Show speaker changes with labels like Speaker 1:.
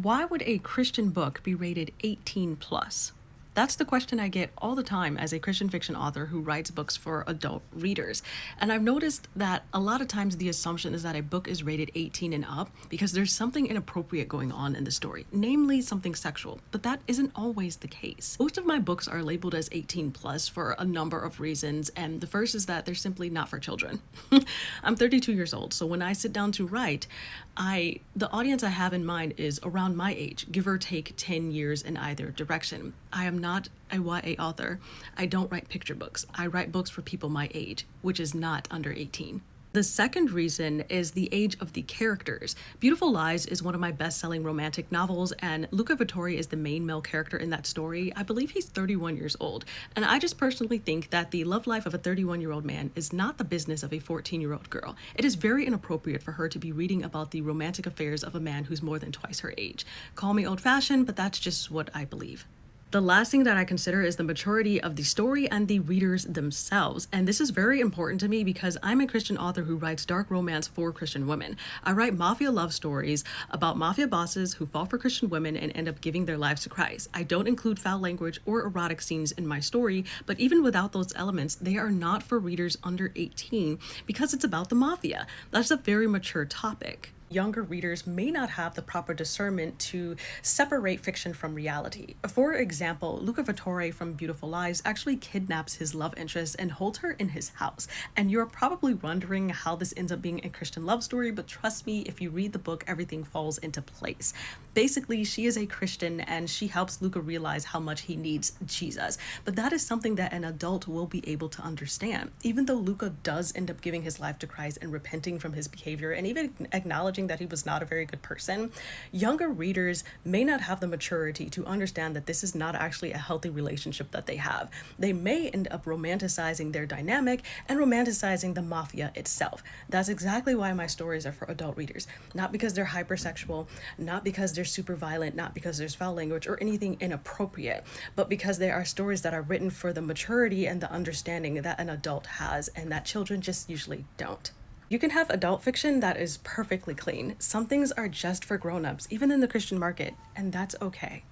Speaker 1: Why would a Christian book be rated 18 plus? That's the question I get all the time as a Christian fiction author who writes books for adult readers. And I've noticed that a lot of times the assumption is that a book is rated 18 and up because there's something inappropriate going on in the story, namely something sexual. But that isn't always the case. Most of my books are labeled as 18 plus for a number of reasons, and the first is that they're simply not for children. I'm 32 years old, so when I sit down to write, the audience I have in mind is around my age, give or take 10 years in either direction. I am not a YA author. I don't write picture books. I write books for people my age, which is not under 18. The second reason is the age of the characters. Beautiful Lies is one of my best-selling romantic novels, and Luca Vittori is the main male character in that story. I believe he's 31 years old, and I just personally think that the love life of a 31-year-old man is not the business of a 14-year-old girl. It is very inappropriate for her to be reading about the romantic affairs of a man who's more than twice her age. Call me old-fashioned, but that's just what I believe. The last thing that I consider is the maturity of the story and the readers themselves. And this is very important to me because I'm a Christian author who writes dark romance for Christian women. I write mafia love stories about mafia bosses who fall for Christian women and end up giving their lives to Christ. I don't include foul language or erotic scenes in my story, but even without those elements, they are not for readers under 18 because it's about the mafia. That's a very mature topic. Younger readers may not have the proper discernment to separate fiction from reality. For example, Luca Vittori from Beautiful Lies actually kidnaps his love interest and holds her in his house. And you're probably wondering how this ends up being a Christian love story, but trust me, if you read the book, everything falls into place. Basically, she is a Christian and she helps Luca realize how much he needs Jesus. But that is something that an adult will be able to understand. Even though Luca does end up giving his life to Christ and repenting from his behavior and even acknowledging that he was not a very good person, younger readers may not have the maturity to understand that this is not actually a healthy relationship that they have. They may end up romanticizing their dynamic and romanticizing the mafia itself. That's exactly why my stories are for adult readers. Not because they're hypersexual, not because they're super violent, not because there's foul language or anything inappropriate, but because they are stories that are written for the maturity and the understanding that an adult has and that children just usually don't. You can have adult fiction that is perfectly clean. Some things are just for grown-ups, even in the Christian market, and that's okay.